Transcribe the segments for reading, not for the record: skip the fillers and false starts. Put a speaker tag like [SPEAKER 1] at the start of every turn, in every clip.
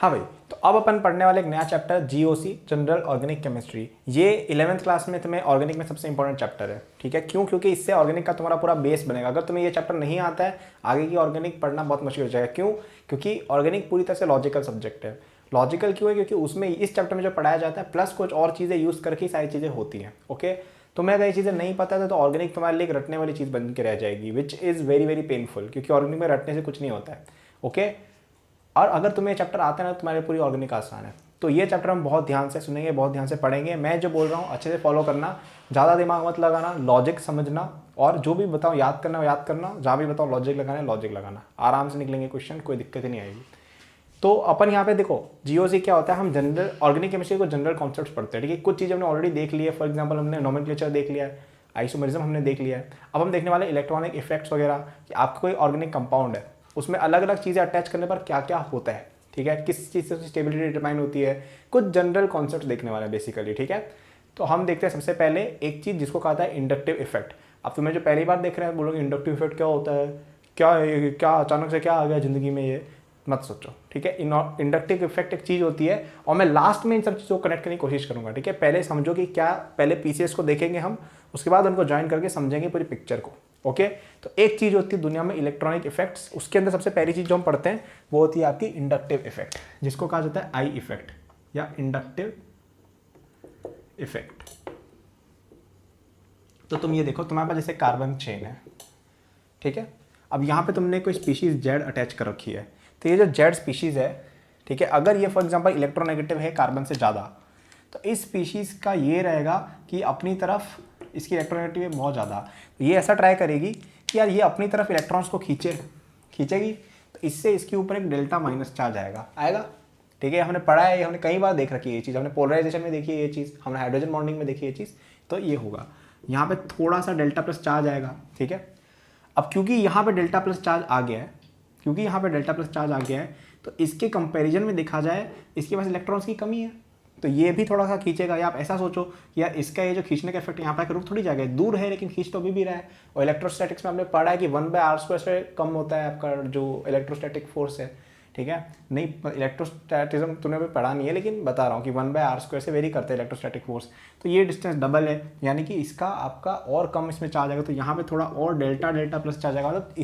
[SPEAKER 1] हाँ भाई, तो अब अपन पढ़ने वाले एक नया chapter GOC, general organic chemistry. ये 11th क्लास में तुम्हें ऑर्गेनिक में सबसे इंपॉर्टेंट चैप्टर है, ठीक है। क्यों? क्योंकि इससे ऑर्गेनिक का तुम्हारा पूरा बेस बनेगा। अगर तुम्हें ये चैप्टर नहीं आता है, आगे की ऑर्गेनिक पढ़ना बहुत मुश्किल हो जाएगा। क्यों? क्योंकि ऑर्गेनिक पूरी तरह से लॉजिकल सब्जेक्ट है। लॉजिकल क्यों है? क्योंकि उसमें इस चैप्टर में जो पढ़ाया जाता है प्लस कुछ और चीज़ें यूज़ करके सारी चीज़ें होती हैं। ओके, तुम्हें अगर ये चीज़ें नहीं पता है तो ऑर्गेनिक तुम्हारे लिए एक रटने वाली चीज़ बन के रह जाएगी, which is very very painful, क्योंकि ऑर्गेनिक में रटने से कुछ नहीं होता है। ओके, और अगर तुम्हें ये चैप्टर आता है ना, तुम्हारे पूरी ऑर्गेनिक आसान है। तो ये चैप्टर हम बहुत ध्यान से सुनेंगे, बहुत ध्यान से पढ़ेंगे। मैं जो बोल रहा हूँ अच्छे से फॉलो करना, ज़्यादा दिमाग मत लगाना, लॉजिक समझना, और जो भी बताओ याद करना याद करना, जहाँ भी बताओ लॉजिक लगाना है लॉजिक लगाना। आराम से निकलेंगे क्वेश्चन, कोई दिक्कत ही नहीं आएगी। तो अपन यहाँ पे देखो जीओसी क्या होता है, हम जनरल ऑर्गेनिक केमिस्ट्री को जनरल कॉन्सेप्ट्स पढ़ते हैं, ठीक है। कुछ चीज़ हमने ऑलरेडी देख ली है, फॉर एग्जांपल हमने नोमेनक्लेचर देख लिया है, आइसोमेरिज्म हमने देख लिया है। अब हम देखने वाले इलेक्ट्रॉनिक इफेक्ट्स वगैरह, कि आपका कोई ऑर्गेनिक कंपाउंड है उसमें अलग अलग चीज़ें अटैच करने पर क्या क्या होता है, ठीक है, किस चीज़ से स्टेबिलिटी डिटरमाइन होती है, कुछ जनरल कॉन्सेप्ट देखने वाले बेसिकली, ठीक है। तो हम देखते हैं सबसे पहले एक चीज़ जिसको कहा था इंडक्टिव इफेक्ट। अब तुम्हें जो पहली बार देख रहे हैं बोलोगे इंडक्टिव इफेक्ट क्या होता है, क्या अचानक से क्या आ गया ज़िंदगी में, ये मत सोचो, ठीक है। इंडक्टिव इफेक्ट एक चीज़ होती है, और मैं लास्ट में इन सब चीज़ों को कनेक्ट करने की कोशिश करूंगा, ठीक है। पहले समझो कि क्या, पहले पीसीएस को देखेंगे हम, उसके बाद उनको ज्वाइन करके समझेंगे पूरी पिक्चर को। ओके, तो एक चीज़ होती है दुनिया में इलेक्ट्रॉनिक इफेक्ट्स, उसके अंदर सबसे पहली चीज़ जो हम पढ़ते हैं वो होती है आपकी इंडक्टिव इफेक्ट, जिसको कहा जाता है आई इफेक्ट या इंडक्टिव इफेक्ट। तो तुम ये देखो, तुम्हारे पास जैसे कार्बन चेन है, ठीक है। अब यहाँ पे तुमने कोई स्पीशीज जेड अटैच कर रखी है, तो ये जो जेड स्पीशीज है, ठीक है, अगर ये फॉर एग्जांपल इलेक्ट्रोनेगेटिव है कार्बन से ज़्यादा, तो इस स्पीशीज का ये रहेगा कि अपनी तरफ इसकी इलेक्ट्रोनेगेटिव बहुत ज़्यादा, तो ये ऐसा ट्राई करेगी कि यार ये अपनी तरफ इलेक्ट्रॉन्स को खींचेगी, तो इससे इसके ऊपर एक डेल्टा माइनस चार्ज आएगा, ठीक है। हमने पढ़ा है, हमने कई बार देख रखी है ये चीज़, हमने पोलराइजेशन में देखी है ये चीज़, हमने हाइड्रोजन बॉन्डिंग में देखी है ये चीज़। तो ये होगा, यहाँ पे थोड़ा सा डेल्टा प्लस चार्ज आएगा, ठीक है। अब क्योंकि यहाँ पे डेल्टा प्लस चार्ज आ गया है, तो इसके कंपैरिजन में देखा जाए इसके पास इलेक्ट्रॉन्स की कमी है, तो ये भी थोड़ा सा खींचेगा। या आप ऐसा सोचो कि यार इसका ये जो खींचने का इफेक्ट यहाँ पर रुक थोड़ी जाएगा, दूर है लेकिन खींच तो अभी भी रहा है। और इलेक्ट्रोस्टैटिक्स में आपने पढ़ा है कि 1/r² से कम होता है आपका जो इलेक्ट्रोस्टैटिक फोर्स है, ठीक है। नहीं, इलेक्ट्रोस्टैटिज्म तूने अभी पढ़ा नहीं है, लेकिन बता रहा हूँ कि 1/r² से वेरी करते हैं इलेक्ट्रोस्टैटिक फोर्स। तो ये डिस्टेंस डबल है, यानी कि इसका आपका और कम इसमें चार्ज आएगा, तो यहाँ पे थोड़ा और डेल्टा प्लस चार्ज आएगा, मतलब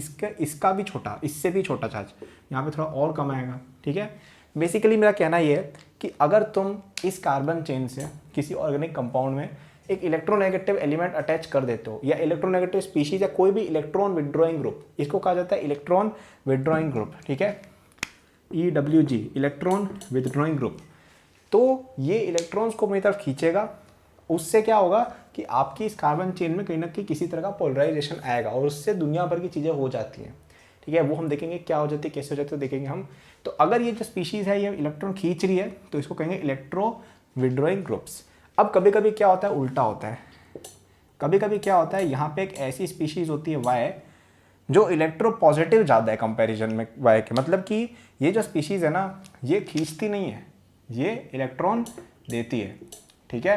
[SPEAKER 1] इसका भी छोटा, इससे भी छोटा चार्ज यहाँ पे थोड़ा और कम आएगा, ठीक है। बेसिकली मेरा कहना ये है कि अगर तुम इस कार्बन चेन से किसी ऑर्गेनिक कंपाउंड में एक इलेक्ट्रोनेगेटिव एलिमेंट अटैच कर देते हो, या इलेक्ट्रोनेगेटिव स्पीशीज या कोई भी इलेक्ट्रॉन विड्रॉइंग ग्रुप, इसको कहा जाता है इलेक्ट्रॉन विड्रॉइंग ग्रुप, ठीक है, EWG, इलेक्ट्रॉन विदड्रॉइंग ग्रुप। तो ये इलेक्ट्रॉन्स को अपनी तरफ खींचेगा, उससे क्या होगा कि आपकी इस कार्बन चेन में कहीं ना कहीं किसी तरह का पोलराइजेशन आएगा, और उससे दुनिया भर की चीज़ें हो जाती हैं, ठीक है। वो हम देखेंगे क्या हो जाती है, कैसे हो जाती है, देखेंगे हम। तो अगर ये जो स्पीशीज़ है ये इलेक्ट्रॉन खींच रही है, तो इसको कहेंगे इलेक्ट्रो विड्रॉइंग ग्रुप्स। अब कभी कभी क्या होता है, उल्टा होता है। कभी कभी क्या होता है, यहाँ पे एक ऐसी स्पीशीज़ होती है वाई, जो इलेक्ट्रो पॉजिटिव ज़्यादा है कंपैरिजन में वाई के, मतलब कि ये जो स्पीशीज़ है ना, ये खींचती नहीं है, ये इलेक्ट्रॉन देती है, ठीक है।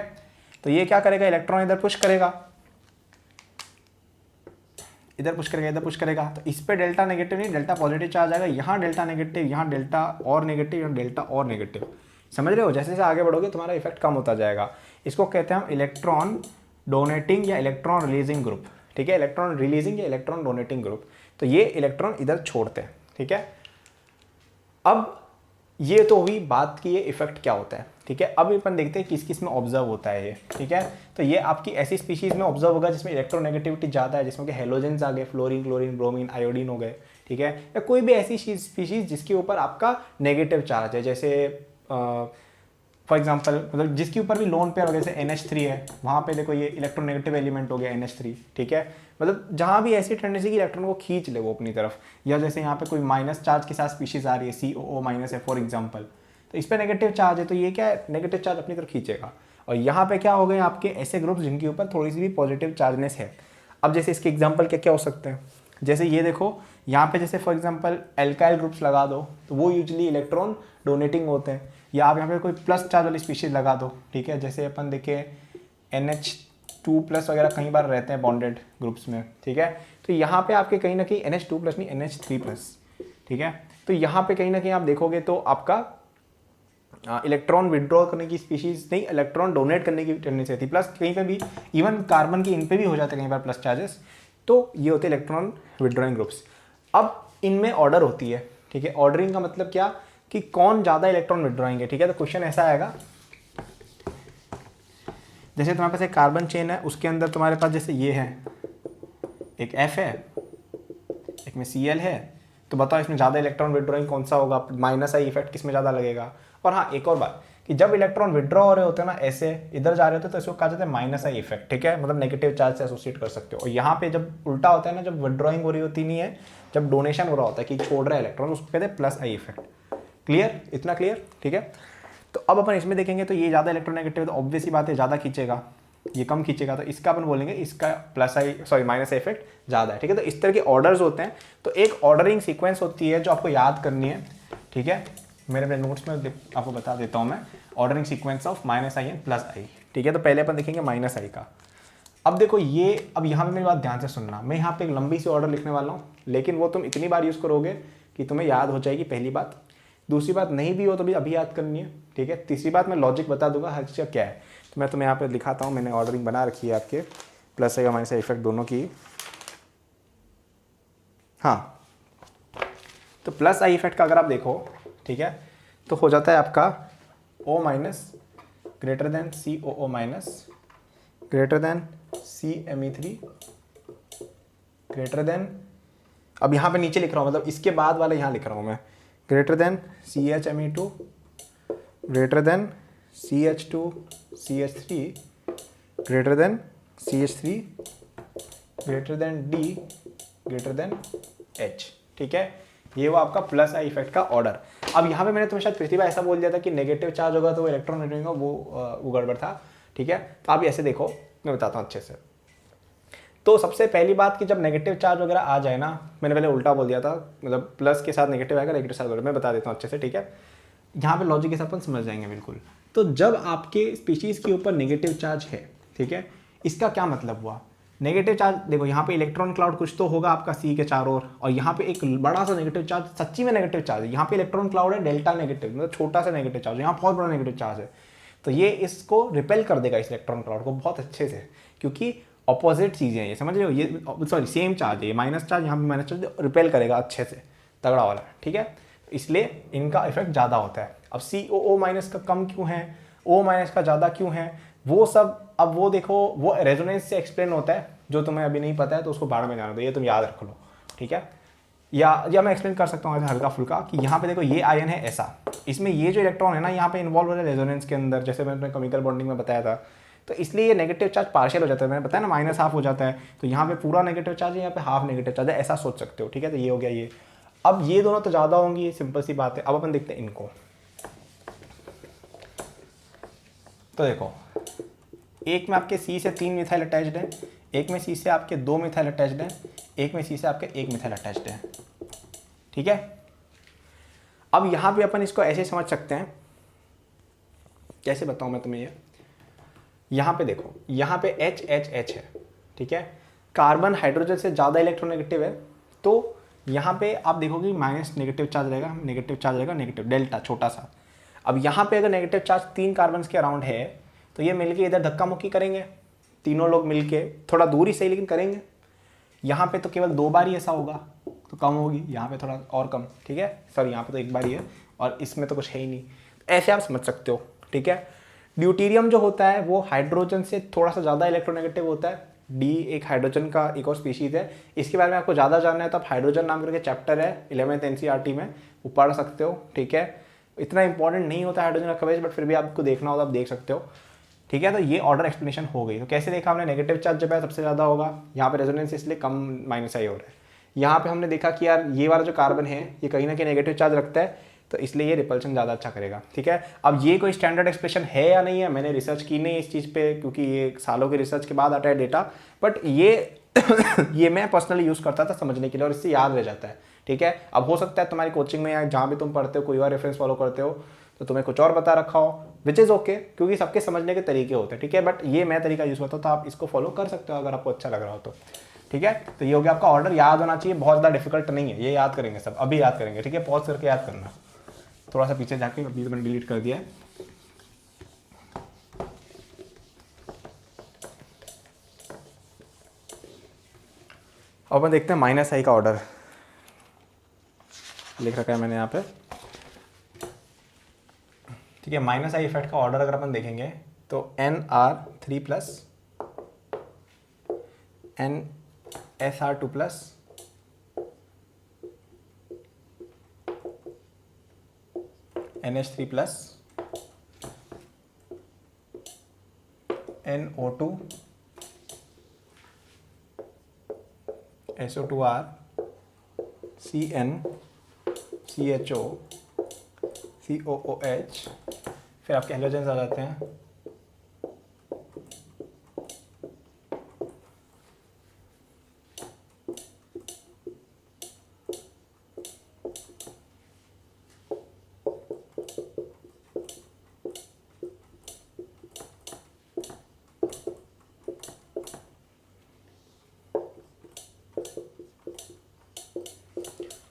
[SPEAKER 1] तो ये क्या करेगा, इलेक्ट्रॉन इधर पुश करेगा, इधर पुश करेगा, तो इस पे डेल्टा नेगेटिव नहीं डेल्टा पॉजिटिव चार्ज आएगा, यहाँ डेल्टा नेगेटिव, यहाँ डेल्टा और नेगेटिव, यहाँ डेल्टा और नेगेटिव। समझ रहे हो? जैसे जैसे आगे बढ़ोगे तुम्हारा इफेक्ट कम होता जाएगा। इसको कहते हैं हम इलेक्ट्रॉन डोनेटिंग या इलेक्ट्रॉन रिलीजिंग ग्रुप, ठीक है, इलेक्ट्रॉन रिलीजिंग या इलेक्ट्रॉन डोनेटिंग ग्रुप। तो ये इलेक्ट्रॉन इधर छोड़ते हैं, ठीक है। अब ये तो हुई बात कि ये इफेक्ट क्या होता है, ठीक है। अब अपन देखते हैं किस किस में ऑब्जर्व होता है ये, ठीक है। तो ये आपकी ऐसी स्पीशीज में ऑब्जर्व होगा जिसमें इलेक्ट्रोनेगेटिविटी ज़्यादा है, जिसमें कि हेलोजेंस आ गए, फ्लोरीन, क्लोरीन, ब्रोमीन, आयोडीन हो गए, ठीक है। या कोई भी ऐसी स्पीशीज जिसके ऊपर आपका नेगेटिव चार्ज है, जैसे फॉर एग्जाम्पल मतलब जिसके ऊपर भी लोन पेयर हो, जैसे NH3 है, वहाँ पे देखो ये इलेक्ट्रोनेगेटिव एलिमेंट हो गया NH3, ठीक है। मतलब जहाँ भी ऐसी टेंडेंसी की इलेक्ट्रॉन को खींच ले वो अपनी तरफ, या जैसे यहाँ पे कोई माइनस चार्ज के साथ स्पीशीज आ रही है, COO- है फॉर एग्जाम्पल, तो इस पर नेगेटिव चार्ज है, तो ये क्या है, नेगेटिव चार्ज अपनी तरफ खींचेगा। और यहाँ पे क्या हो गए आपके ऐसे ग्रुप्स जिनके ऊपर थोड़ी सी भी पॉजिटिव चार्जनेस है। अब जैसे इसके एग्जाम्पल क्या क्या हो सकते हैं, जैसे ये देखो यहाँ पे जैसे फॉर एग्जांपल एल्काइल ग्रुप्स लगा दो, तो वो यूजुअली इलेक्ट्रॉन डोनेटिंग होते हैं। या आप यहाँ पे कोई प्लस चार्ज वाली स्पीशीज लगा दो, ठीक है, जैसे अपन देखें NH2+ वगैरह कई बार रहते हैं बॉन्डेड ग्रुप्स में, ठीक है। तो यहाँ पे आपके कहीं ना कहीं NH2+ नहीं NH3+, ठीक है। तो यहाँ पे कहीं ना कहीं आप देखोगे तो आपका इलेक्ट्रॉन विड्रॉ करने की स्पीशीज नहीं, इलेक्ट्रॉन डोनेट करने की टेंडेंसी रहती है। प्लस कहीं पे भी इवन कार्बन की इन पे भी हो जाते हैं कई बार प्लस चार्जेस। तो ये होते हैं इलेक्ट्रॉन विड्रॉइंग ग्रुप्स। अब इनमें ऑर्डर होती है, ठीक है। ऑर्डरिंग का मतलब क्या कि कौन ज़्यादा इलेक्ट्रॉन विड्रॉइंग है, ठीक है। तो क्वेश्चन ऐसा आएगा, जैसे तुम्हारे पास एक कार्बन चेन है, उसके अंदर तुम्हारे पास जैसे ये है, एक F है, एक में Cl है, तो बताओ इसमें ज़्यादा इलेक्ट्रॉन विड्रॉइंग कौन सा होगा, माइनस आई इफेक्ट किस में ज़्यादा लगेगा। और हाँ, एक और बात कि जब इलेक्ट्रॉन विड्रॉ हो रहे होते हैं ना, ऐसे इधर जा रहे होते हैं, तो इसको कहा जाता है माइनस आई इफेक्ट, ठीक है। मतलब नेगेटिव चार्ज से एसोसिएट कर सकते हो। और यहाँ पे जब उल्टा होता है ना, जब विड्रॉइंग हो रही होती नहीं है, जब डोनेशन हो रहा होता है कि छोड़ रहा है इलेक्ट्रॉन, उसको कहते हैं प्लस आई इफेक्ट। क्लियर, इतना क्लियर, ठीक है। तो अब अपन इसमें देखेंगे, तो ये ज़्यादा इलेक्ट्रोनेगेटिव, तो ऑब्वियस ही बात है ज़्यादा खींचेगा, ये कम खींचेगा, तो इसका अपन बोलेंगे इसका प्लस आई सॉरी माइनस इफेक्ट ज़्यादा है, ठीक है। तो इस तरह के ऑर्डर्स होते हैं। तो एक ऑर्डरिंग सीक्वेंस होती है जो आपको याद करनी है, ठीक है। मेरे नोट्स में आपको बता देता हूँ मैं, ordering sequence of minus i and plus i, ठीक है। तो पहले अपन देखेंगे माइनस आई का। अब देखो ये, अब यहाँ पे मेरी बात ध्यान से सुनना, मैं यहाँ पे एक लंबी सी ऑर्डर लिखने वाला हूँ, लेकिन वो तुम इतनी बार यूज़ करोगे कि तुम्हें याद हो जाएगी, पहली बात। दूसरी बात, नहीं भी हो तो भी अभी याद करनी है, ठीक है। तीसरी बात, मैं लॉजिक बता दूंगा हर चीज़ क्या है। तो मैं तुम्हें यहाँ पे दिखाता हूँ, मैंने ऑर्डरिंग बना रखी है आपके प्लस आई और माइनस आई इफेक्ट दोनों की। हाँ, तो प्लस आई इफेक्ट का अगर आप देखो, ठीक है, तो हो जाता है आपका O minus greater than COO minus greater than CMe3 greater than, अब यहाँ पे नीचे लिख रहा हूँ, मतलब इसके बाद वाला यहाँ लिख रहा हूँ मैं, greater than CHMe2 greater than CH2CH3 greater than CH3 greater than D greater than H, ठीक है। ये वो आपका प्लस आई इफेक्ट का ऑर्डर। अब यहाँ पे मैंने तुम्हें शायद पिछली बार ऐसा बोल दिया था कि नेगेटिव चार्ज होगा तो वो इलेक्ट्रॉन होगा, वो गड़बड़ था, ठीक है। तो आप ऐसे देखो, मैं बताता हूँ अच्छे से। तो सबसे पहली बात कि जब नेगेटिव चार्ज वगैरह आ जाए ना, मैंने पहले उल्टा बोल दिया था, मतलब प्लस के साथ नेगेटिव आएगा, नेगेटिव साथ मैं बता देता हूँ अच्छे से, ठीक है। यहाँ पे लॉजिक के साथ अपन समझ जाएंगे बिल्कुल। तो जब आपके स्पीशीज़ के ऊपर नेगेटिव चार्ज है, ठीक है, इसका क्या मतलब हुआ। नेगेटिव चार्ज देखो, यहाँ पे इलेक्ट्रॉन क्लाउड कुछ तो होगा आपका C के चारों ओर, और यहाँ पे एक बड़ा सा नेगेटिव चार्ज, सच्ची में नेगेटिव चार्ज है। यहाँ पे इलेक्ट्रॉन क्लाउड है डेल्टा नेगेटिव, मतलब छोटा सा नेगेटिव चार्ज, यहाँ बहुत बड़ा नेगेटिव चार्ज है। तो ये इसको रिपेल कर देगा, इस इलेक्ट्रॉन क्लाउड को बहुत अच्छे से, क्योंकि अपोजिट चीज़ें हैं ये, समझ रहे हो। ये सॉरी सेम चार्ज है, ये माइनस चार्ज, यहाँ पे माइनस चार्ज, रिपेल करेगा अच्छे से, तगड़ा वाला, ठीक है। इसलिए इनका इफेक्ट ज़्यादा होता है। अब COO माइनस का कम क्यों है, O माइनस का ज़्यादा क्यों है, वो सब अब वो देखो, वो रेजोनेंस से एक्सप्लेन होता है, जो तुम्हें अभी नहीं पता है तो उसको बाढ़ में जाना दो, ये तुम याद रख लो, ठीक है। या मैं एक्सप्लेन कर सकता हूँ हल्का फुल्का कि यहाँ पे देखो ये आयन है ऐसा, इसमें ये जो इलेक्ट्रॉन है ना यहाँ पे इन्वॉल्व हो रहा है रेजोनेंस के अंदर, जैसे मैंने केमिकल बॉन्डिंग में बताया था। तो इसलिए ये नेगेटिव चार्ज पार्शियल हो जाता है, मैंने बताया ना माइनस हाफ हो जाता है, तो यहाँ पे पूरा नेगेटिव चार्ज है, यहाँ पे हाफ नेगेटिव चार्ज है, ऐसा सोच सकते हो, ठीक है। तो ये हो गया ये। अब ये दोनों तो ज़्यादा होंगी, सिंपल सी बात है। अब अपन देखते हैं इनको। तो देखो, एक में आपके C से 3 मिथाइल अटैच्ड है, एक में C से आपके 2 मिथाइल अटैच्ड है, एक में C से आपके 1 मिथाइल अटैच्ड है, ठीक है। अब यहाँ पे अपन इसको ऐसे समझ सकते हैं, कैसे बताऊँ मैं तुम्हें ये। यहाँ पे देखो, यहाँ पे H है, ठीक है। कार्बन हाइड्रोजन से ज़्यादा इलेक्ट्रोनेगेटिव है, तो यहाँ पे आप देखोगे माइनस नेगेटिव चार्ज रहेगा, नेगेटिव चार्ज रहेगा, नेगेटिव डेल्टा छोटा सा। अब यहाँ पे अगर नेगेटिव चार्ज 3 कार्बन के अराउंड है, तो ये मिलके इधर धक्का मुक्की करेंगे, तीनों लोग मिलके, थोड़ा दूरी सही लेकिन करेंगे। यहाँ पे तो केवल 2 बार ही ऐसा होगा, तो कम होगी, यहाँ पे थोड़ा और कम, ठीक है। सॉरी, यहाँ पे तो 1 बार ही है, और इसमें तो कुछ है ही नहीं। ऐसे आप समझ सकते हो, ठीक है। ड्यूटीरियम जो होता है वो हाइड्रोजन से थोड़ा सा ज़्यादा इलेक्ट्रोनेगेटिव होता है। D एक हाइड्रोजन का एक और स्पीशीज़ है, इसके बारे में आपको ज़्यादा जानना है तो आप हाइड्रोजन नाम करके चैप्टर है 11th NCERT में, वो पढ़ सकते हो, ठीक है। इतना इंपॉर्टेंट नहीं होता हाइड्रोजन का कवरेज, बट फिर भी आपको देखना होगा, आप देख सकते हो, ठीक है। तो ये ऑर्डर एक्सप्लेनेशन हो गई। तो कैसे देखा हमने, नेगेटिव चार्ज जब है सबसे ज़्यादा होगा, यहाँ पे रेजोनेंस इसलिए कम माइनस आई हो रहा है। यहाँ पे हमने देखा कि यार ये वाला जो कार्बन है ये कहीं ना कहीं नेगेटिव चार्ज रखता है, तो इसलिए ये रिपल्शन ज़्यादा अच्छा करेगा, ठीक है। अब ये कोई स्टैंडर्ड एक्सप्रेशन है या नहीं है, मैंने रिसर्च की नहीं इस चीज़ पे, क्योंकि ये सालों की रिसर्च के बाद आता है डेटा, बट ये ये मैं पर्सनली यूज़ करता था समझने के लिए, और इससे याद रह जाता है, ठीक है। अब हो सकता है तुम्हारी कोचिंग में या जहाँ भी तुम पढ़ते हो कोई और रेफरेंस फॉलो करते हो तो तुम्हें कुछ और बता रखा हो, विच इज़ ओके, क्योंकि सबके समझने के तरीके होते हैं, ठीक है। बट ये मैं तरीका यूज़ करता हूँ, तो आप इसको फॉलो कर सकते हो अगर आपको अच्छा लग रहा हो तो, ठीक है। तो ये हो गया आपका ऑर्डर, याद होना चाहिए, बहुत ज़्यादा डिफिकल्ट नहीं है, ये याद करेंगे सब, अभी याद करेंगे, ठीक है। पॉज करके याद करना। थोड़ा सा पीछे जाके, अभी तो मैंने डिलीट कर दिया है। अब अपन देखते हैं -I का ऑर्डर लिख रखा है मैंने यहाँ पे, ठीक है। -I इफेक्ट का ऑर्डर अगर अपन देखेंगे तो NR3 plus NSR2 plus NH3 plus NO2 SO2R CN CHO COOH, फिर आपके हेलोजेंस आ जाते हैं।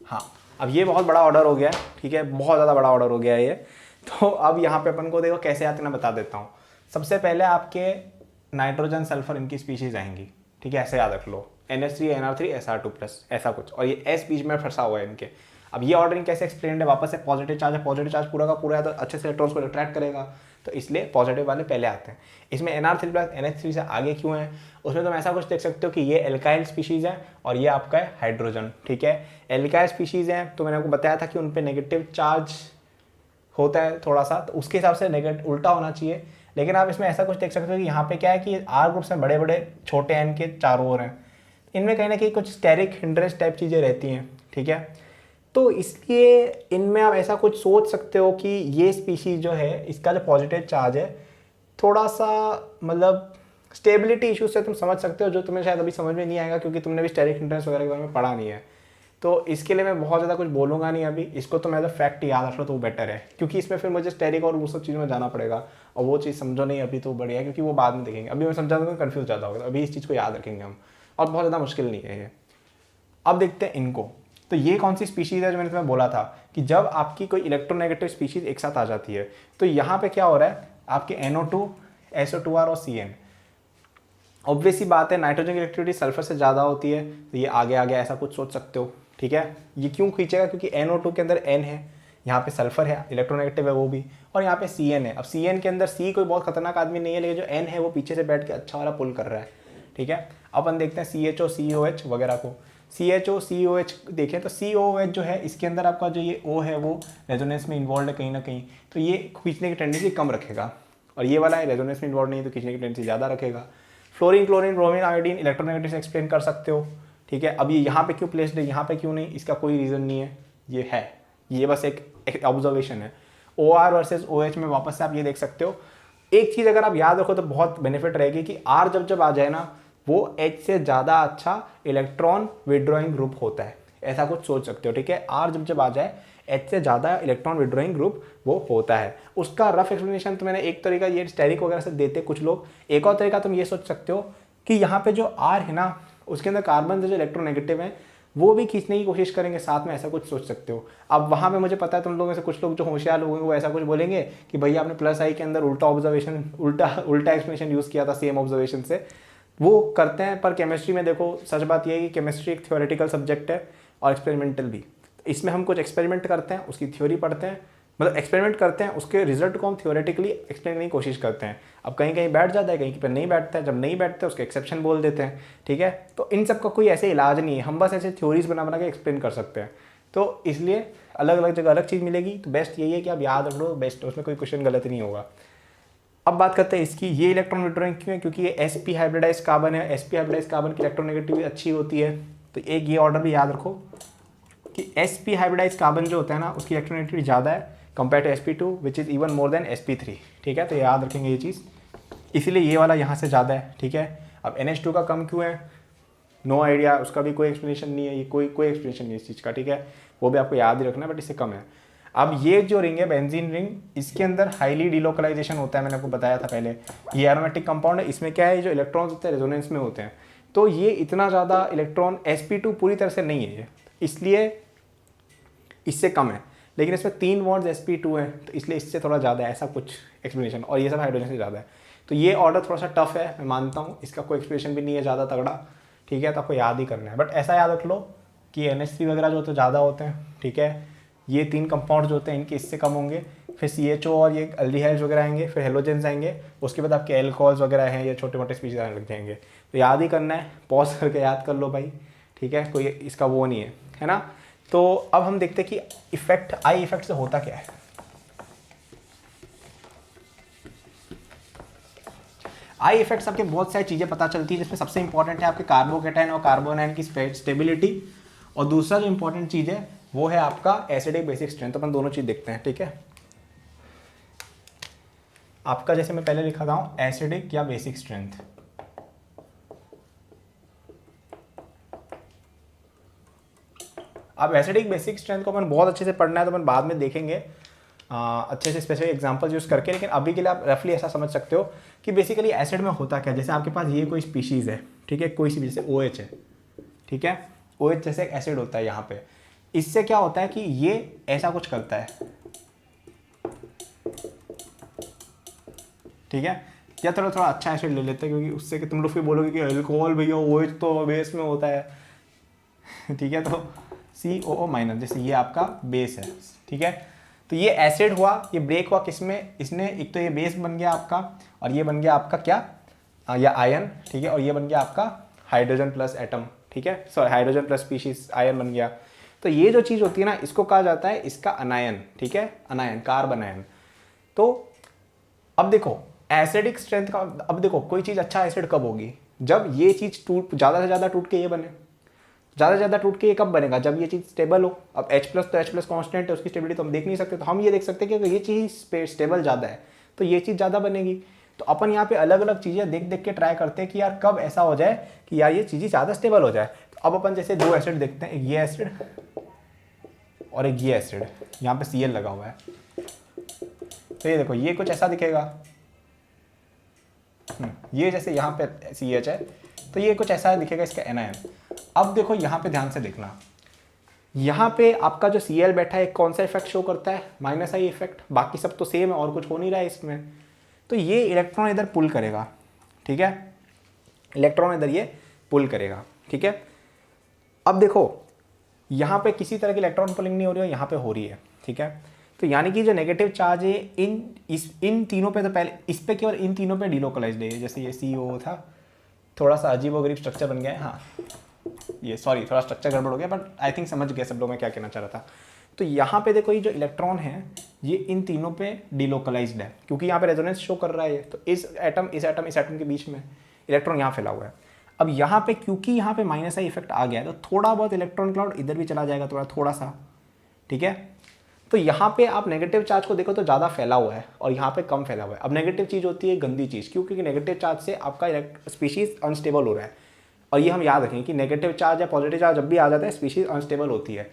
[SPEAKER 1] हाँ, अब ये बहुत बड़ा ऑर्डर हो गया है, ठीक है, बहुत ज़्यादा बड़ा ऑर्डर हो गया है ये। तो अब यहाँ पे अपन को देखो कैसे आते हैं, मैं बता देता हूँ। सबसे पहले आपके नाइट्रोजन सल्फर इनकी स्पीशीज आएंगी, ठीक है, ऐसे याद रख लो, NH3 NR3 SR2 प्लस ऐसा कुछ, और ये S बीच में फंसा हुआ है इनके। अब ये ऑर्डरिंग कैसे एक्सप्लेन है, वापस से पॉजिटिव चार्ज है, पॉजिटिव चार्ज पूरा का पूरा है तो अच्छे से इलेक्ट्रॉन्स को अट्रैक्ट करेगा, तो इसलिए पॉजिटिव वाले पहले आते हैं। इसमें NR3 प्लस NH3 से आगे क्यों है, उसमें तुम ऐसा कुछ देख सकते हो कि ये एल्काइल स्पीशीज़ है और ये आपका है हाइड्रोजन, ठीक है। एल्काइल स्पीशीज़ हैं तो मैंने आपको बताया था कि उन पर नेगेटिव चार्ज होता है थोड़ा सा, तो उसके हिसाब से नेगेटिव उल्टा होना चाहिए। लेकिन आप इसमें ऐसा कुछ देख सकते हो कि यहाँ पे क्या है कि R ग्रुप्स में बड़े बड़े छोटे एन के चारों ओर हैं, इनमें कहीं ना कहीं कुछ स्टेरिक हिंड्रेंस टाइप चीज़ें रहती हैं, ठीक है। तो इसलिए इनमें आप ऐसा कुछ सोच सकते हो कि ये स्पीशीज जो है इसका जो पॉजिटिव चार्ज है थोड़ा सा मतलब स्टेबिलिटी इशू से तुम समझ सकते हो, जो तुम्हें शायद अभी समझ में नहीं आएगा क्योंकि तुमने भी स्टेरिक हिंड्रेंस वगैरह के बारे में पढ़ा नहीं है। तो इसके लिए मैं बहुत ज़्यादा कुछ बोलूँगा नहीं अभी, इसको तो मैं एज अ फैक्ट याद रख लो तो वो बेटर है, क्योंकि इसमें फिर मुझे स्टेरिक और वो सब चीज़ में जाना पड़ेगा और वो चीज़ समझो नहीं अभी तो बढ़िया है, क्योंकि वो बाद में देखेंगे। अभी मैं समझा दूँगा कन्फ्यूज ज़्यादा होगा, अभी इस चीज़ को याद रखेंगे हम, और बहुत ज़्यादा मुश्किल नहीं है ये। अब देखते हैं इनको, तो ये कौन सी स्पीशीज़ है जो मैंने तुम्हें बोला था कि जब आपकी कोई इलेक्ट्रोनेगेटिव स्पीशीज़ एक साथ आ जाती है तो यहाँ पे क्या हो रहा है, आपके NO2 SO2R और CN। ऑब्वियस सी बात है, नाइट्रोजन की इलेक्ट्रिसिटी सल्फर से ज़्यादा होती है, तो ये आगे आगे ऐसा कुछ सोच सकते हो, ठीक है। ये क्यों खींचेगा, क्योंकि NO2 के अंदर N है, यहाँ पे सल्फर है, इलेक्ट्रोनेगेटिव है वो भी, और यहाँ पे CN है। अब CN के अंदर C कोई बहुत खतरनाक आदमी नहीं है, लेकिन जो N है वो पीछे से बैठ के अच्छा वाला पुल कर रहा है, ठीक है। अपन देखते हैं CHO COH वगैरह को। CHO COH देखें तो COH जो है इसके अंदर आपका जो ये O है वो रेजोनेंस में इन्वॉल्व है कहीं ना कहीं, तो ये खींचने की टेंडेंसी कम रखेगा, और ये वाला है रेजोनेंस में इन्वॉल्व नहीं है तो खींचने की टेंडेंसी ज़्यादा रखेगा। Fluorine chlorine bromine iodine electronegative से एक्सप्लेन कर सकते हो, ठीक है। अब ये यहाँ पे क्यों प्लेस्ड है, यहाँ पे क्यों नहीं, इसका कोई रीज़न नहीं है, ये है, ये बस एक ऑब्जर्वेशन है। OR वर्सेस OH में वापस से आप ये देख सकते हो। एक चीज़ अगर आप याद रखो तो बहुत बेनिफिट रहेगी कि R जब आ जाए ना वो H से ज़्यादा अच्छा इलेक्ट्रॉन विड्रॉइंग ग्रुप होता है, ऐसा कुछ सोच सकते हो, ठीक है। R जब आ जाए H से ज़्यादा इलेक्ट्रॉन विड्रॉइंग ग्रुप वो होता है। उसका रफ एक्सप्लेनेशन तो मैंने एक तरीका ये स्टेरिक वगैरह से देते कुछ लोग, एक और तरीका तुम ये सोच सकते हो कि यहाँ पे जो R है ना उसके अंदर कार्बन जो इलेक्ट्रोनेगेटिव है वो भी खींचने की कोशिश करेंगे साथ में, ऐसा कुछ सोच सकते हो। अब वहाँ पे मुझे पता है तुम लोगों में से कुछ लोग जो होशियार लोग हैं वो ऐसा कुछ बोलेंगे कि भैया आपने +I के अंदर उल्टा ऑब्जर्वेशन उल्टा एक्सप्लेनेशन यूज़ किया था सेम ऑब्जर्वेशन से, वो करते हैं। पर केमिस्ट्री में देखो सच बात ये है कि केमिस्ट्री एक थ्योरेटिकल सब्जेक्ट है और एक्सपेरिमेंटल भी। इसमें हम कुछ एक्सपेरिमेंट करते हैं, उसकी थ्योरी पढ़ते हैं, मतलब एक्सपेरिमेंट करते हैं, उसके रिजल्ट को हम थ्योरेटिकली एक्सप्लेन करने की कोशिश करते हैं। अब कहीं कहीं बैठ जाता है, कहीं पर नहीं बैठता है, जब नहीं बैठता है उसके एक्सेप्शन बोल देते हैं, ठीक है। तो इन सब का कोई ऐसे इलाज नहीं है, हम बस ऐसे थ्योरीज बना के एक्सप्लेन कर सकते हैं। तो इसलिए अलग अलग जगह अलग चीज़ मिलेगी, तो बेस्ट यही है कि आप याद रख लो, बेस्ट, उसमें कोई क्वेश्चन गलत नहीं होगा। अब बात करते हैं इसकी, ये इलेक्ट्रॉन विड्रॉइंग क्यों है, क्योंकि ये sp हाइब्रिडाइज कार्बन है, sp हाइब्रिडाइज कार्बन की इलेक्ट्रोनेगेटिविटी अच्छी होती है। तो एक ये ऑर्डर भी याद रखो कि sp हाइब्रिडाइज कार्बन जो होता है ना उसकी इलेक्ट्रोनेगेटिविटी ज़्यादा है compare to sp2 which is even more than sp3, ठीक है। तो याद रखेंगे ये चीज़, इसीलिए ये वाला यहाँ से ज़्यादा है, ठीक है। अब NH2 का कम क्यों है, नो आइडिया, उसका भी कोई एक्सप्लेनेशन नहीं है, ये कोई एक्सप्लेनेशन नहीं है इस चीज़ का, ठीक है। वो भी आपको याद ही रखना है, बट इससे कम है। अब ये जो रिंग है बेंजीन रिंग, इसके अंदर हाईली डिलोकलाइजेशन होता है, मैंने आपको बताया था पहले। ये एरोमेटिक कंपाउंड है, इसमें क्या है, जो इलेक्ट्रॉन्स होते हैं रेजोनेंस में होते हैं, तो ये इतना ज़्यादा इलेक्ट्रॉन sp2 पूरी तरह से नहीं है ये, इसलिए इससे कम है। लेकिन इसमें 3 बॉन्ड्स sp2 हैं, तो इसलिए इससे थोड़ा ज़्यादा है, ऐसा कुछ एक्सप्लेनेशन, और ये सब हाइड्रोजन से ज़्यादा है। तो ये ऑर्डर थोड़ा सा टफ है, मैं मानता हूँ, इसका कोई एक्सप्लेनेशन भी नहीं है ज़्यादा तगड़ा, ठीक है, तो आपको याद ही करना है। बट ऐसा याद रख लो कि NH3 वगैरह जो तो ज़्यादा होते हैं, ठीक है, ये 3 कंपाउंड जो होते हैं इनके इससे कम होंगे, फिर CHO और ये अल्डिहाइड्स वगैरह आएंगे, फिर हेलोजेंस आएंगे, उसके बाद आपके एल्कोहल्स वगैरह हैं, ये छोटे मोटे स्पीशीज आने लग जाएंगे। तो याद ही करना है, पॉज करके याद कर लो भाई, ठीक है, कोई इसका वो नहीं है ना। तो अब हम देखते हैं कि इफेक्ट, आई इफेक्ट से होता क्या है। आई इफेक्ट आपके बहुत सारी चीज़ें पता चलती है, जिसमें सबसे इंपॉर्टेंट है आपके कार्बोकेटायन और कार्बोनाइन की स्टेबिलिटी, और दूसरा जो इंपॉर्टेंट चीज़ है वो है आपका एसिडिक बेसिक स्ट्रेंथ। तो अपन दोनों चीज़ देखते हैं, ठीक है। आपका जैसे मैं पहले लिखा था एसिडिक या बेसिक स्ट्रेंथ, अब एसिडिक बेसिक स्ट्रेंथ को अपन बहुत अच्छे से पढ़ना है, तो अपन बाद में देखेंगे अच्छे से स्पेसिफिक एग्जांपल्स यूज़ करके। लेकिन अभी के लिए आप रफली ऐसा समझ सकते हो कि बेसिकली एसिड में होता क्या है। जैसे आपके पास ये कोई स्पीशीज़ है, ठीक है, कोई सी भी, जैसे OH है, ठीक है, OH जैसे एक एसिड होता है यहाँ पे, इससे क्या होता है कि ये ऐसा कुछ करता है, ठीक है। या थोड़ा थोड़ा अच्छा एसिड ले लेते हैं, क्योंकि उससे कि तुम लोग फिर बोलोगे कि अल्कोहल भैया OH तो बेस में होता है, ठीक है, तो COO माइनस, जैसे ये आपका बेस है, ठीक है। तो ये एसिड हुआ, ये ब्रेक हुआ किसमें, इसने एक तो ये बेस बन गया आपका, और ये बन गया आपका क्या, या आयन, ठीक है, और ये बन गया आपका हाइड्रोजन प्लस एटम, ठीक है, sorry hydrogen plus species ion बन गया। तो ये जो चीज़ होती है ना, इसको कहा जाता है इसका अनायन, ठीक है, अनायन, कार्बन आयन। तो अब देखो एसिडिक स्ट्रेंथ का, अब देखो कोई चीज़ अच्छा एसिड कब होगी, जब ये चीज़ टूट, ज़्यादा से ज़्यादा टूट के ये बने, ज़्यादा से ज़्यादा टूट के ये कब बनेगा, जब ये चीज़ स्टेबल हो। अब H+ तो H+ कांस्टेंट है, उसकी स्टेबिलिटी तो हम देख नहीं सकते, तो हम ये देख सकते हैं कि अगर ये चीज़ स्टेबल ज़्यादा है तो ये चीज़ ज़्यादा बनेगी। तो अपन यहाँ पे अलग अलग चीज़ें देख देख के ट्राई करते हैं कि यार कब ऐसा हो जाए कि यार ये चीज़ें ज़्यादा स्टेबल हो जाए। तो अब अपन जैसे 2 एसिड देखते हैं, एक ये एसिड और एक ये एसिड, यहाँ पे Cl लगा हुआ है, तो ये देखो ये कुछ ऐसा दिखेगा, ये जैसे यहाँ पे CH है, तो ये कुछ ऐसा दिखेगा इसका एनायन। अब देखो यहाँ पे ध्यान से देखना, यहाँ पे आपका जो Cl बैठा है कौन सा इफेक्ट शो करता है, -I इफेक्ट, बाकी सब तो सेम है और कुछ हो नहीं रहा है इसमें। तो ये इलेक्ट्रॉन इधर पुल करेगा, ठीक है, इलेक्ट्रॉन इधर ये पुल करेगा, ठीक है। अब देखो यहाँ पे किसी तरह की इलेक्ट्रॉन पुलिंग नहीं हो रही है, यहाँ पे हो रही है, ठीक है। तो यानी कि जो नेगेटिव चार्ज है इन तीनों पे, तो पहले इस पे केवल इन तीनों पे डिलोकलाइज्ड है। जैसे ये CO था, थोड़ा सा अजीब व गरीब स्ट्रक्चर बन गया है, हाँ ये सॉरी थोड़ा स्ट्रक्चर गड़बड़ हो गया, बट आई थिंक समझ गए सब लोग मैं क्या कहना चाह रहा था। तो यहाँ पे देखो ये जो इलेक्ट्रॉन है ये इन तीनों पे डिलोकलाइज्ड है, क्योंकि यहाँ पे रेजोनेंस शो कर रहा है। तो इस एटम के बीच में इलेक्ट्रॉन यहाँ फैला हुआ है। अब यहाँ पे क्योंकि यहाँ पे -I इफेक्ट आ गया है, तो थोड़ा बहुत इलेक्ट्रॉन क्लाउड इधर भी चला जाएगा, थोड़ा सा, ठीक है। तो यहाँ पे आप नेगेटिव चार्ज को देखो तो ज़्यादा फैला हुआ है और यहाँ पे कम फैला हुआ है। अब नेगेटिव चीज़ होती है गंदी चीज़, क्योंकि नेगेटिव चार्ज से आपका स्पीशीज अनस्टेबल हो रहा है। और ये हम याद रखें कि नेगेटिव चार्ज या पॉजिटिव चार्ज जब भी आ जाता है स्पीशीज अनस्टेबल होती है,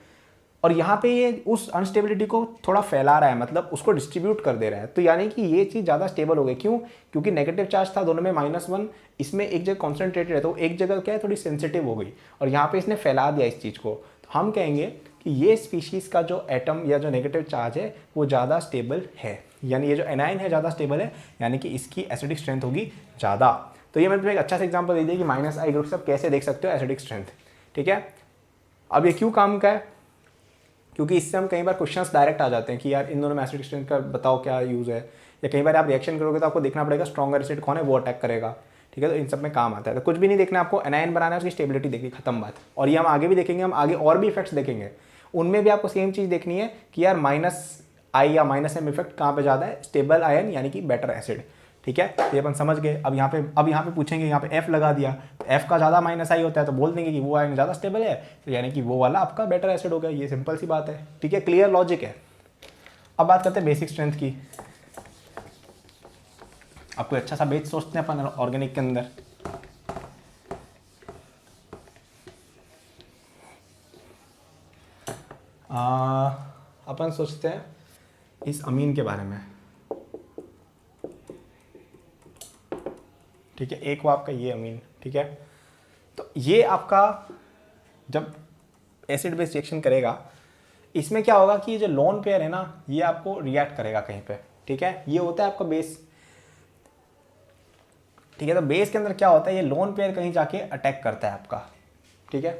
[SPEAKER 1] और यहाँ पे ये उस अनस्टेबिलिटी को थोड़ा फैला रहा है, मतलब उसको डिस्ट्रीब्यूट कर दे रहा है। तो यानी कि ये चीज़ ज़्यादा स्टेबल हो गई। क्यों? क्योंकि नेगेटिव चार्ज था दोनों में -1, इसमें एक जगह कॉन्सेंट्रेटेड है, तो एक जगह क्या है थोड़ी सेंसिटिव हो गई, और यहाँ पे इसने फैला दिया इस चीज़ को। तो हम कहेंगे कि ये स्पीशीज़ का जो एटम या जो नेगेटिव चार्ज है वो ज़्यादा स्टेबल है, यानी ये जो एनाइन है ज़्यादा स्टेबल है, यानी कि इसकी एसिडिक स्ट्रेंथ होगी ज़्यादा। तो ये मैंने एक अच्छा सा एग्जांपल दे दिया कि -I ग्रुप से आप कैसे देख सकते हो एसिडिक स्ट्रेंथ, ठीक है। अब ये क्यों काम का है? क्योंकि इससे हम कई बार क्वेश्चंस डायरेक्ट आ जाते हैं कि यार इन दोनों में एसिडिक स्ट्रेंथ का बताओ क्या यूज़ है, या कई बार आप रिएक्शन करोगे तो आपको देखना पड़ेगा स्ट्रॉन्गर एसिड कौन है वो अटैक करेगा, ठीक है। तो इन सब में काम आता है। तो कुछ भी नहीं देखना आपको, एनाइन बनाना है, उसकी स्टेबिलिटी देखनी, खत्म बात। और ये हम आगे भी देखेंगे, हम आगे और भी इफेक्ट्स देखेंगे, उनमें भी आपको सेम चीज़ देखनी है कि यार -I या -M इफेक्ट कहाँ पे ज़्यादा है, स्टेबल आयन यानी कि बेटर एसिड, ठीक है। ये अपन समझ गए। अब यहाँ पे पूछेंगे, यहाँ पे F लगा दिया, तो F का ज़्यादा -I होता है, तो बोल देंगे कि वो आयन ज़्यादा स्टेबल है, तो यानी कि वो वाला आपका बेटर एसिड हो गया। ये सिंपल सी बात है, ठीक है, क्लियर लॉजिक है। अब बात करते हैं बेसिक स्ट्रेंथ की। अब कोई अच्छा सा बेस सोचते हैं अपन ऑर्गेनिक के अंदर। अपन सोचते हैं इस अमीन के बारे में, ठीक है। एक वो आपका ये अमीन, ठीक है। तो ये आपका जब एसिड बेस रिएक्शन करेगा, इसमें क्या होगा कि जो लोन पेयर है ना ये आपको रिएक्ट करेगा कहीं पे, ठीक है। ये होता है आपका बेस, ठीक है। तो बेस के अंदर क्या होता है, ये लोन पेयर कहीं जाके अटैक करता है आपका, ठीक है।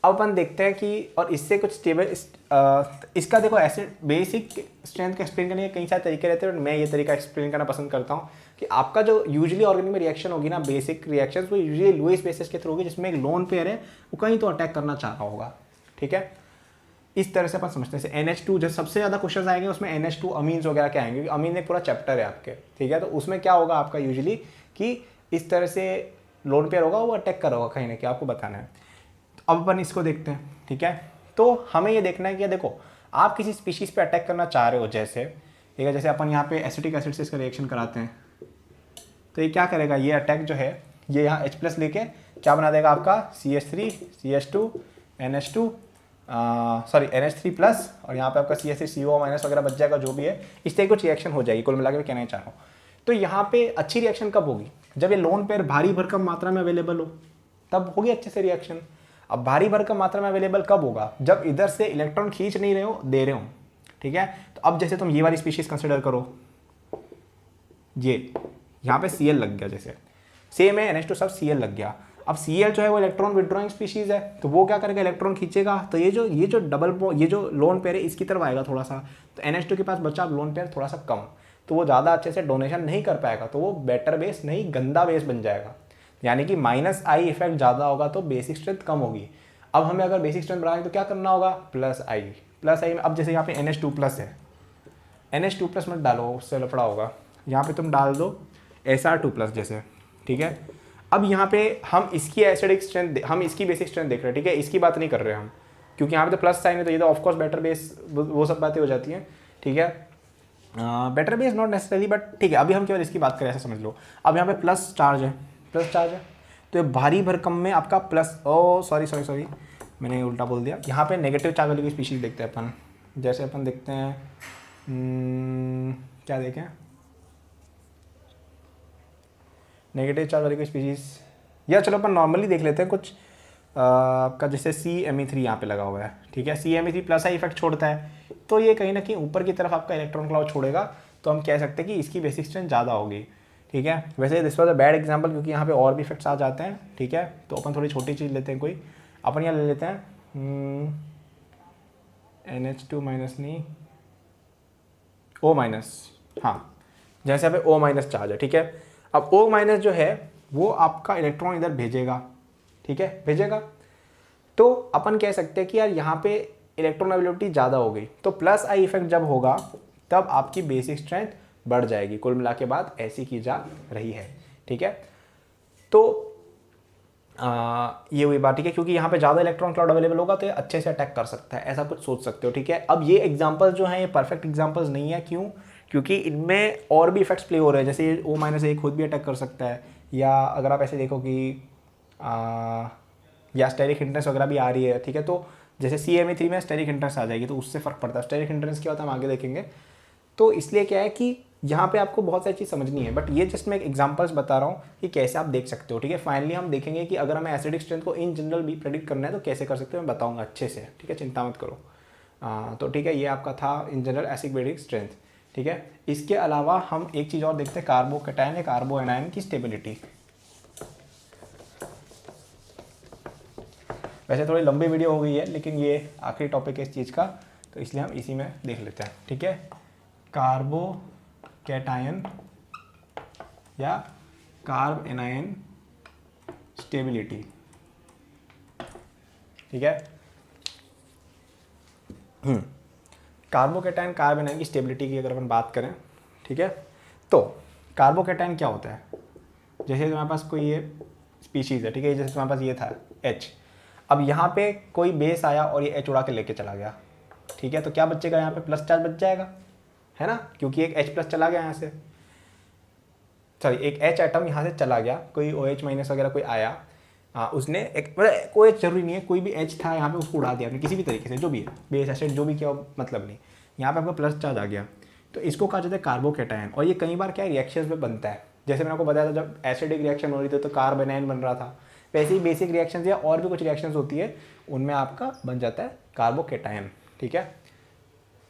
[SPEAKER 1] अब अपन देखते हैं कि और इससे कुछ स्टेबल इसका देखो ऐसे बेसिक स्ट्रेंथ का एक्सप्लेन करने के कई सारे तरीके रहते हैं, मैं ये तरीका एक्सप्लेन करना पसंद करता हूँ कि आपका जो यूजुअली ऑर्गेनिक में रिएक्शन होगी ना, बेसिक रिएक्शन वो यूजुअली लुईस बेसिस के थ्रू होगी, जिसमें एक लोन पेयर है वो कहीं तो अटैक करना चाह रहा होगा, ठीक है। इस तरह से अपन समझते हैं। NH2 जो सबसे ज़्यादा क्वेश्चन आएंगे उसमें NH2 अमीन्स वगैरह के आएंगे, क्योंकि अमीन एक पूरा चैप्टर है आपके, ठीक है। तो उसमें क्या होगा आपका यूजुअली कि इस तरह से लोन पेयर होगा, वो अटैक कर होगा कहीं ना कहीं, आपको बताना है। तो अब अपन इसको देखते हैं, ठीक है। तो हमें ये देखना है कि देखो आप किसी स्पीशीज पे अटैक करना चाह रहे हो, जैसे ठीक है, जैसे अपन यहाँ पे एसिटिक एसिड से इसका रिएक्शन कराते हैं, तो ये क्या करेगा, ये अटैक जो है ये यहाँ H+ लेके क्या बना देगा आपका CH3 CH2 NH2 sorry NH3+ और यहाँ पे आपका CH3 CO- वगैरह बच जाएगा, जो भी है इस तरह कुछ रिएक्शन हो जाएगी। कुल मिला के मैं कहना चाह रहा हूँ, तो यहाँ पे अच्छी रिएक्शन कब होगी, जब ये लोन पेयर भारी भरकम मात्रा में अवेलेबल हो, तब होगी अच्छे से रिएक्शन। अब भारी भरकम मात्रा में अवेलेबल कब होगा, जब इधर से इलेक्ट्रॉन खींच नहीं रहे हो, दे रहे हो, ठीक है। तो अब जैसे तुम ये वाली स्पीशीज कंसिडर करो, ये यहाँ पे Cl लग गया, जैसे सेम है NH2 सब Cl लग गया। अब Cl जो है वो इलेक्ट्रॉन विड्रॉइंग स्पीशीज है, तो वो क्या करेगा, इलेक्ट्रॉन खींचेगा, तो ये जो डबल ये जो लोन पेयर है इसकी तरफ आएगा थोड़ा सा, तो NH2 के पास बचा अब लोन पेयर थोड़ा सा कम, तो वो ज़्यादा अच्छे से डोनेशन नहीं कर पाएगा, तो वो बेटर बेस नहीं गंदा बेस बन जाएगा, यानी कि -I इफेक्ट ज़्यादा होगा तो बेसिक स्ट्रेंथ कम होगी। अब हमें अगर बेसिक स्ट्रेंथ बढ़ाएंगे तो क्या करना होगा, +I में अब जैसे यहाँ पे NH2+ है, NH2+ मत डालो, उससे लफड़ा होगा, यहाँ पे तुम डाल दो Sr2+ जैसे, ठीक है। अब यहाँ पे हम इसकी एसिडिक स्ट्रेंथ, हम इसकी बेसिक स्ट्रेंथ देख रहे हैं, ठीक है, इसकी बात नहीं कर रहे हम, क्योंकि यहाँ पे तो प्लस साइन है, तो ये तो ऑफकोर्स बेटर बेस, वो सब बातें हो जाती हैं, ठीक है। Better base not necessary, but ठीक है, अभी हम केवल इसकी बात करें, ऐसा समझ लो। अब यहाँ पे प्लस चार्ज है, तो ये भारी भरकम में आपका प्लस, सॉरी मैंने उल्टा बोल दिया, यहाँ पे नेगेटिव चार्ज वाली कोई स्पीशीज देखते हैं अपन, जैसे अपन देखते हैं क्या देखें, नेगेटिव चार्ज वाली कोई स्पीशीज, या चलो अपन नॉर्मली देख लेते हैं कुछ आपका, जैसे CMe3 यहाँ पे लगा हुआ है, ठीक है। CMe3 +I इफेक्ट छोड़ता है, तो ये कहीं ना कहीं ऊपर की तरफ आपका इलेक्ट्रॉन क्लाउड छोड़ेगा, तो हम कह सकते हैं कि इसकी बेसिक स्ट्रेंथ ज़्यादा होगी, ठीक है। वैसे this was a bad example, क्योंकि यहाँ पे और भी इफेक्ट्स आ जाते हैं, ठीक है। तो अपन थोड़ी छोटी चीज़ लेते हैं, कोई अपन यहाँ ले लेते हैं NH2- नहीं O-, हाँ, जैसे यहाँ पे O- चार्ज है, ठीक है। अब O- जो है वो आपका इलेक्ट्रॉन इधर भेजेगा, ठीक है, भेजेगा, तो अपन कह सकते हैं कि यार यहाँ पे इलेक्ट्रॉन अवेलेबिलिटी ज़्यादा हो गई, तो +I इफेक्ट जब होगा तब आपकी बेसिक स्ट्रेंथ बढ़ जाएगी। कुल मिला के बात ऐसी की जा रही है, ठीक है। तो ये हुई बात, ठीक है, क्योंकि यहाँ पे ज़्यादा इलेक्ट्रॉन क्लाउड अवेलेबल होगा तो ये अच्छे से अटैक कर सकता है, ऐसा कुछ सोच सकते हो, ठीक है। अब ये एग्जांपल्स जो हैं ये परफेक्ट एग्जांपल्स नहीं है, क्यों, क्योंकि इनमें और भी इफेक्ट्स प्ले हो रहे हैं, जैसे ये O- खुद भी अटैक कर सकता है, या अगर आप ऐसे देखो कि या स्टेरिक हिंड्रेंस वगैरह भी आ रही है, ठीक है। तो जैसे CMe3 में स्टेरिक हिंड्रेंस आ जाएगी, तो उससे फ़र्क पड़ता है। स्टेरिक हिंड्रेंस क्या होता है हम आगे देखेंगे। तो इसलिए क्या है कि यहाँ पे आपको बहुत सारी चीज़ समझनी है, बट ये जस्ट मैं एग्जांपल्स बता रहा हूँ कि कैसे आप देख सकते हो, ठीक है। फाइनली हम देखेंगे कि अगर हमें एसिडिक स्ट्रेंथ को इन जनरल भी प्रेडिक्ट करना है तो कैसे कर सकते हो, मैं बताऊँगा अच्छे से, ठीक है, चिंता मत करो। तो ठीक है, ये आपका था in general acid basic strength, ठीक है। इसके अलावा हम एक चीज़ और देखते हैं, कार्बोकैटायन या कार्बो एनायन की स्टेबिलिटी। वैसे थोड़ी लंबी वीडियो हो गई है, लेकिन ये आखिरी टॉपिक है इस चीज़ का, तो इसलिए हम इसी में देख लेते हैं, ठीक है। कार्बोकैटायन या कार्ब एनायन स्टेबिलिटी, ठीक है। कार्बोकैटायन कार्ब एनायन की स्टेबिलिटी की अगर अपन बात करें, ठीक है, तो कार्बोकैटायन क्या होता है, जैसे तुम्हारे पास कोई ये स्पीशीज़ है, ठीक है, जैसे तुम्हारे पास ये था H, अब यहाँ पे कोई बेस आया और ये H उड़ा के लेके चला गया, ठीक है, तो क्या बचेगा, यहाँ पे प्लस चार्ज बच जाएगा, है ना, क्योंकि एक H+ चला गया यहाँ से, सॉरी एक H एटम यहाँ से चला गया, कोई OH- वगैरह कोई आया, उसने एक मतलब कोई जरूरी नहीं है, कोई भी H था यहाँ पे उसको उड़ा दिया आपने किसी भी तरीके से, जो भी है बेस एसिड जो भी किया मतलब नहीं, यहाँ पे आपका प्लस चार्ज आ गया, तो इसको कहा जाता है कार्बोकैटायन। और ये कई बार क्या है रिएक्शंस में बनता है, जैसे मैंने आपको बताया था जब एसिडिक रिएक्शन हो रही थी तो कार्ब एनायन बन रहा था, वैसे ही बेसिक रिएक्शंस या और भी कुछ रिएक्शंस होती है उनमें आपका बन जाता है कार्बोकैटायन, ठीक है।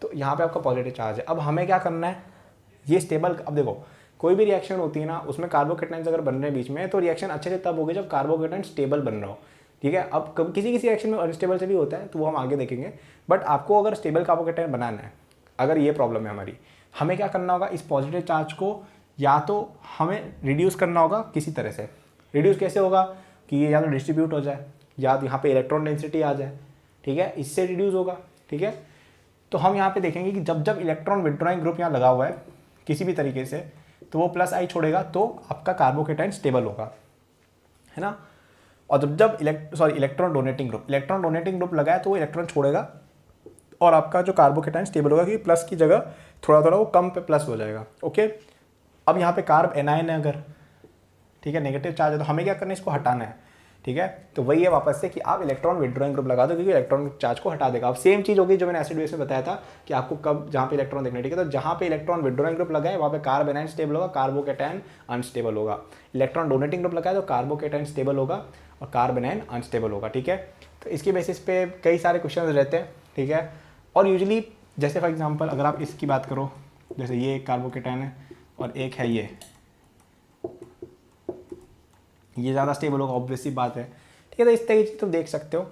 [SPEAKER 1] तो यहाँ पे आपका पॉजिटिव चार्ज है। अब हमें क्या करना है, ये स्टेबल, अब देखो कोई भी रिएक्शन होती है ना, उसमें कार्बोकेटाइंस अगर बन रहे हैं बीच में, तो रिएक्शन अच्छे से तब होगी जब कार्बोकेटाइन स्टेबल बन रहा हो, ठीक है। अब किसी किसी रिएक्शन में अनस्टेबल से भी होता है, तो वो हम आगे देखेंगे, बट आपको अगर स्टेबल कार्बोकेटाइन बनाना है, अगर ये प्रॉब्लम है हमारी, हमें क्या करना होगा, इस पॉजिटिव चार्ज को या तो हमें रिड्यूस करना होगा किसी तरह से। रिड्यूस कैसे होगा कि ये या तो डिस्ट्रीब्यूट हो जाए या तो यहाँ पे इलेक्ट्रॉन डेंसिटी आ जाए, ठीक है, इससे रिड्यूस होगा, ठीक है। तो हम यहाँ पे देखेंगे कि जब जब इलेक्ट्रॉन विड्रॉइंग ग्रुप यहाँ लगा हुआ है किसी भी तरीके से, तो वो प्लस आई छोड़ेगा, तो आपका कार्बोकेटाइन स्टेबल होगा, है ना। और जब जब इलेक्ट्रॉन डोनेटिंग ग्रुप लगा है, तो वो इलेक्ट्रॉन छोड़ेगा और आपका जो कार्बोकेटाइन स्टेबल होगा, क्योंकि प्लस की जगह थोड़ा थोड़ा वो कम पे प्लस हो जाएगा, ओके। अब यहाँ पे कार्ब एनायन है अगर, ठीक है, नेगेटिव चार्ज है, तो हमें क्या करना है, इसको हटाना है, ठीक है। तो वही है वापस से कि आप इलेक्ट्रॉन विड्रॉइंग ग्रुप लगा दो, क्योंकि इलेक्ट्रॉन चार्ज को हटा देगा। अब सेम चीज़ होगी जो मैंने एसिड बेस में बताया था कि आपको कब जहाँ पे इलेक्ट्रॉन देखना है, ठीक है। तो जहाँ पे इलेक्ट्रॉन विड्रॉइंग ग्रुप लगा है वहाँ पे कार्ब एनायन स्टेबल होगा, कार्बोकेटाइन अनस्टेबल होगा। इलेक्ट्रॉन डोनेटिंग ग्रुप लगा है तो कार्बोकेटाइन स्टेबल होगा और कार्ब एनायन अनस्टेबल होगा, ठीक है। तो इसके बेसिस पे कई सारे क्वेश्चन रहते हैं, ठीक है। और यूजली जैसे फॉर एग्जाम्पल अगर आप इसकी बात करो, जैसे ये एक कार्बोकेटाइन है और एक है ये ज़्यादा स्टेबल होगा, ऑब्वियस सी बात है, ठीक है। तो इस तरह की चीज़ तुम देख सकते हो।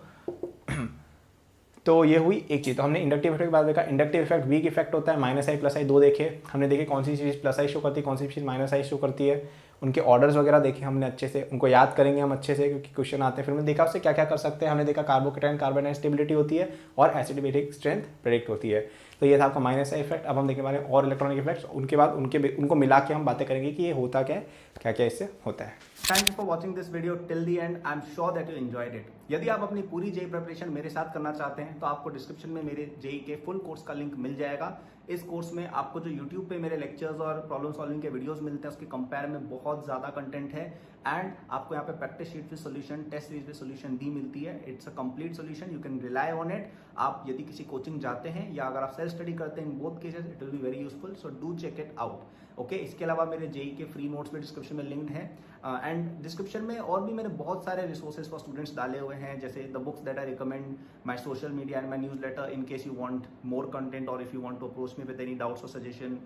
[SPEAKER 1] तो ये हुई एक चीज़। तो हमने इंडक्टिव इफेक्ट की बात देखा। इंडक्टिव इफेक्ट वीक इफेक्ट होता है, माइनस आई प्लस आई दो देखे हमने, देखे कौन सी चीज़ प्लस आई शो करती है, कौन सी चीज़ माइनस आई शो करती है, उनके ऑर्डर्स वगैरह देखे हमने अच्छे से, उनको याद करेंगे हम अच्छे से क्योंकि क्वेश्चन आते हैं। फिर हमने देखा उससे क्या क्या कर सकते हैं, हमने देखा कार्बोकेटाइन कार्बन स्टेबिलिटी होती है और एसिड बेसिक स्ट्रेंथ प्रेडिक्ट होती है। तो ये था आपका माइनस आई इफेक्ट। अब हम देखने वाले हैं और इलेक्ट्रॉनिक इफेक्ट्स, उनके बाद उनको मिला के हम बातें करेंगे कि ये होता क्या है, क्या क्या इससे होता है।
[SPEAKER 2] Thank you for watching this video till the end. I'm sure that you enjoyed it. यदि आप अपनी पूरी जेई प्रिपरेशन मेरे साथ करना चाहते हैं तो आपको डिस्क्रिप्शन में मेरे जेई के फुल कोर्स का लिंक मिल जाएगा। इस कोर्स में आपको जो YouTube पे मेरे लेक्चर्स और प्रॉब्लम सॉल्विंग के वीडियोस मिलते हैं उसके कंपेयर में बहुत ज्यादा कंटेंट है एंड आपको यहाँ पे practice sheet with solution, test series with solution भी मिलती है। It's a complete solution, you can rely on it. आप यदि किसी कोचिंग जाते हैं या अगर आप सेल्फ स्टडी करते हैं, in both cases it will be very useful, so do check it out, okay. इसके अलावा मेरे जेई के फ्री नोट्स भी डिस्क्रिप्शन में लिंक्ड है एंड डिस्क्रिप्शन में और भी मैंने बहुत सारे रिसोर्सेज फॉर स्टूडेंट्स डाले हुए हैं, जैसे the books that I recommend, my social media and my newsletter in case you want more content और if you want to approach me with any doubts और सजेशन।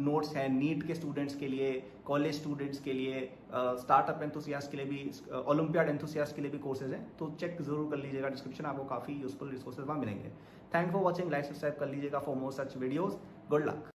[SPEAKER 2] नोट्स हैं NEET के students के लिए, कॉलेज स्टूडेंट्स के लिए, startup enthusiast के लिए भी, ओलंपियाड एंथुसियास्ट के लिए भी कोर्सेज हैं, तो चेक जरूर कर लीजिएगा डिस्क्रिप्शन, आपको काफी यूजफुल रिसोर्सेज वहाँ मिलेंगे। Thank for watching, like subscribe कर लीजिएगा for more such videos. Good luck.